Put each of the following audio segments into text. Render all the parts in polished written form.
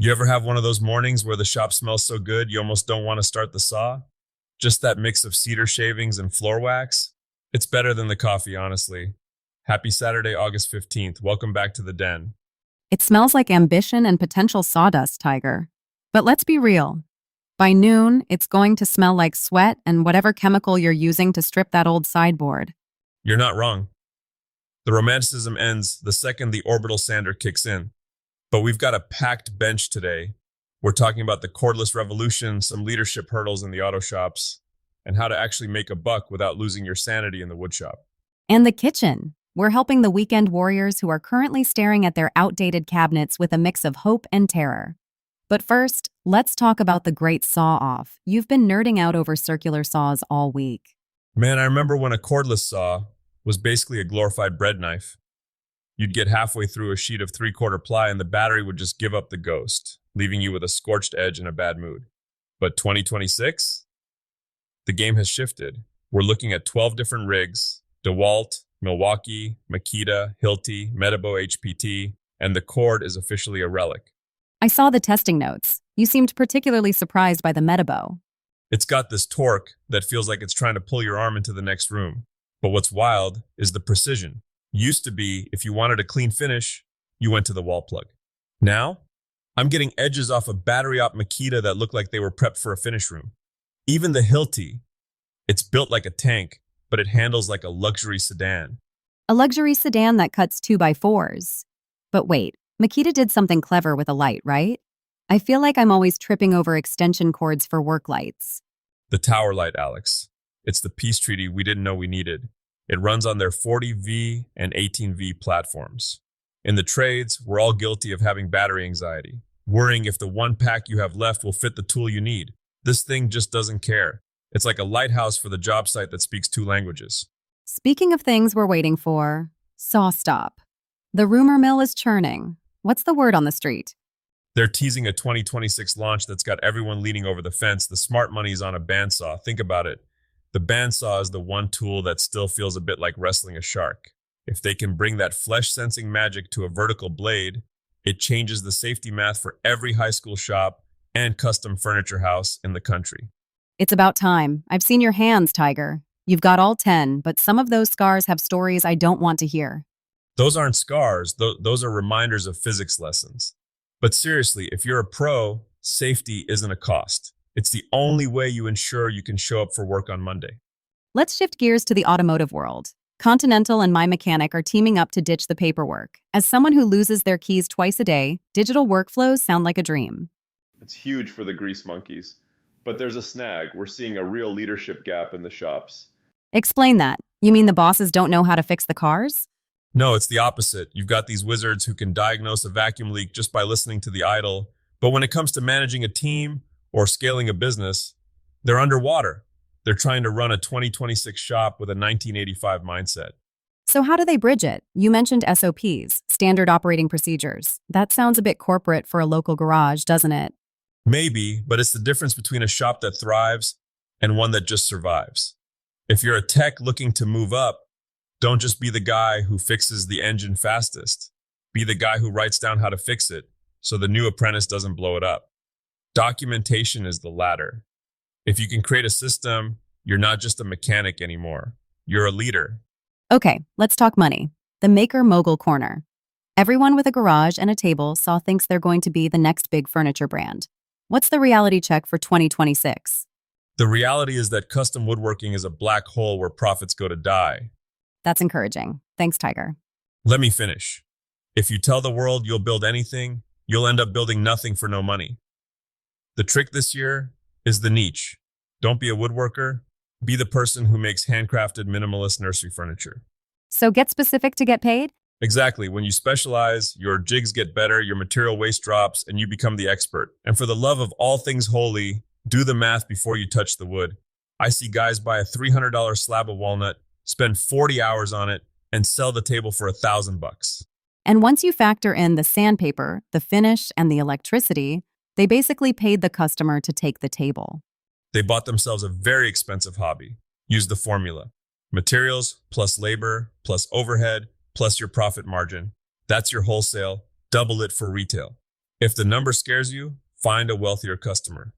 You ever have one of those mornings where the shop smells so good you almost don't want to start the saw? Just that mix of cedar shavings and floor wax? It's better than the coffee, honestly. Happy Saturday, August 15th. Welcome back to the den. It smells like ambition and potential sawdust, Tiger. But let's be real. By noon, it's going to smell like sweat and whatever chemical you're using to strip that old sideboard. You're not wrong. The romanticism ends the second the orbital sander kicks in. But we've got a packed bench today. We're talking about the cordless revolution, some leadership hurdles in the auto shops, and how to actually make a buck without losing your sanity in the wood shop. And the kitchen. We're helping the weekend warriors who are currently staring at their outdated cabinets with a mix of hope and terror. But first, let's talk about the great saw-off. You've been nerding out over circular saws all week. Man, I remember when a cordless saw was basically a glorified bread knife. You'd get halfway through a sheet of 3/4 ply and the battery would just give up the ghost, leaving you with a scorched edge and a bad mood. But 2026? The game has shifted. We're looking at 12 different rigs: DeWalt, Milwaukee, Makita, Hilti, Metabo HPT, and the cord is officially a relic. I saw the testing notes. You seemed particularly surprised by the Metabo. It's got this torque that feels like it's trying to pull your arm into the next room. But what's wild is the precision. Used to be, if you wanted a clean finish, you went to the wall plug. Now, I'm getting edges off a battery-op Makita that look like they were prepped for a finish room. Even the Hilti, it's built like a tank, but it handles like a luxury sedan. A luxury sedan that cuts 2x4s. But wait, Makita did something clever with a light, right? I feel like I'm always tripping over extension cords for work lights. The tower light, Alex. It's the peace treaty we didn't know we needed. It runs on their 40V and 18V platforms. In the trades, we're all guilty of having battery anxiety, worrying if the one pack you have left will fit the tool you need. This thing just doesn't care. It's like a lighthouse for the job site that speaks 2 languages. Speaking of things we're waiting for, SawStop. The rumor mill is churning. What's the word on the street? They're teasing a 2026 launch that's got everyone leaning over the fence. The smart money's on a bandsaw. Think about it. The bandsaw is the one tool that still feels a bit like wrestling a shark. If they can bring that flesh-sensing magic to a vertical blade, it changes the safety math for every high school shop and custom furniture house in the country. It's about time. I've seen your hands, Tiger. You've got all 10, but some of those scars have stories I don't want to hear. Those aren't scars, those are reminders of physics lessons. But seriously, if you're a pro, safety isn't a cost. It's the only way you ensure you can show up for work on Monday. Let's shift gears to the automotive world. Continental and My Mechanic are teaming up to ditch the paperwork. As someone who loses their keys twice a day, digital workflows sound like a dream. It's huge for the grease monkeys. But there's a snag. We're seeing a real leadership gap in the shops. Explain that. You mean the bosses don't know how to fix the cars? No, it's the opposite. You've got these wizards who can diagnose a vacuum leak just by listening to the idle. But when it comes to managing a team or scaling a business, they're underwater. They're trying to run a 2026 shop with a 1985 mindset. So how do they bridge it? You mentioned SOPs, standard operating procedures. That sounds a bit corporate for a local garage, doesn't it? Maybe, but it's the difference between a shop that thrives and one that just survives. If you're a tech looking to move up, don't just be the guy who fixes the engine fastest. Be the guy who writes down how to fix it so the new apprentice doesn't blow it up. Documentation is the ladder. If you can create a system, you're not just a mechanic anymore. You're a leader. Okay, let's talk money. The Maker Mogul Corner. Everyone with a garage and a table saw thinks they're going to be the next big furniture brand. What's the reality check for 2026? The reality is that custom woodworking is a black hole where profits go to die. That's encouraging. Thanks, Tiger. Let me finish. If you tell the world you'll build anything, you'll end up building nothing for no money. The trick this year is the niche. Don't be a woodworker. Be the person who makes handcrafted minimalist nursery furniture. So get specific to get paid? Exactly. When you specialize, your jigs get better, your material waste drops, and you become the expert. And for the love of all things holy, do the math before you touch the wood. I see guys buy a $300 slab of walnut, spend 40 hours on it, and sell the table for $1,000. And once you factor in the sandpaper, the finish, and the electricity, they basically paid the customer to take the table. They bought themselves a very expensive hobby. Use the formula. Materials plus labor plus overhead plus your profit margin. That's your wholesale. Double it for retail. If the number scares you, find a wealthier customer.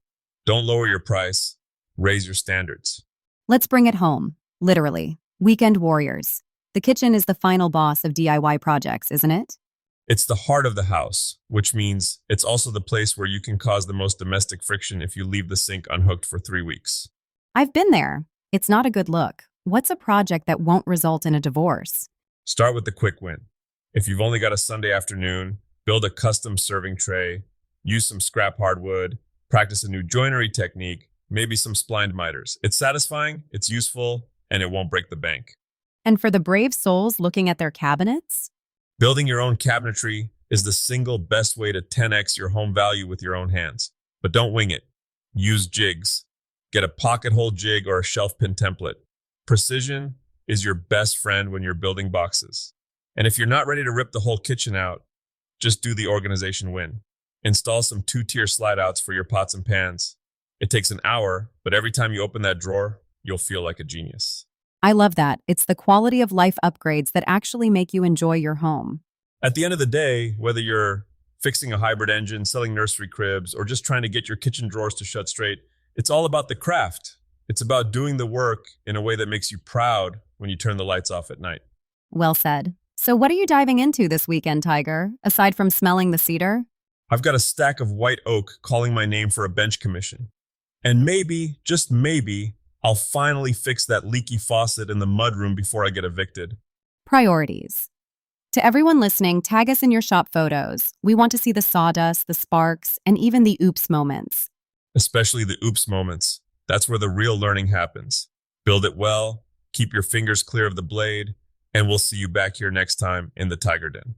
Don't lower your price, raise your standards. Let's bring it home. Literally. Weekend warriors. The kitchen is the final boss of DIY projects, isn't it? It's the heart of the house, which means it's also the place where you can cause the most domestic friction if you leave the sink unhooked for 3 weeks. I've been there. It's not a good look. What's a project that won't result in a divorce? Start with the quick win. If you've only got a Sunday afternoon, build a custom serving tray, use some scrap hardwood, practice a new joinery technique, maybe some splined miters. It's satisfying, it's useful, and it won't break the bank. And for the brave souls looking at their cabinets? Building your own cabinetry is the single best way to 10x your home value with your own hands. But don't wing it. Use jigs. Get a pocket hole jig or a shelf pin template. Precision is your best friend when you're building boxes. And if you're not ready to rip the whole kitchen out, just do the organization win. Install some 2-tier slide outs for your pots and pans. It takes an hour, but every time you open that drawer, you'll feel like a genius. I love that. It's the quality of life upgrades that actually make you enjoy your home. At the end of the day, whether you're fixing a hybrid engine, selling nursery cribs, or just trying to get your kitchen drawers to shut straight, it's all about the craft. It's about doing the work in a way that makes you proud when you turn the lights off at night. Well said. So what are you diving into this weekend, Tiger, aside from smelling the cedar? I've got a stack of white oak calling my name for a bench commission. And maybe, just maybe, I'll finally fix that leaky faucet in the mudroom before I get evicted. Priorities. To everyone listening, tag us in your shop photos. We want to see the sawdust, the sparks, and even the oops moments. Especially the oops moments. That's where the real learning happens. Build it well, keep your fingers clear of the blade, and we'll see you back here next time in the Tiger Den.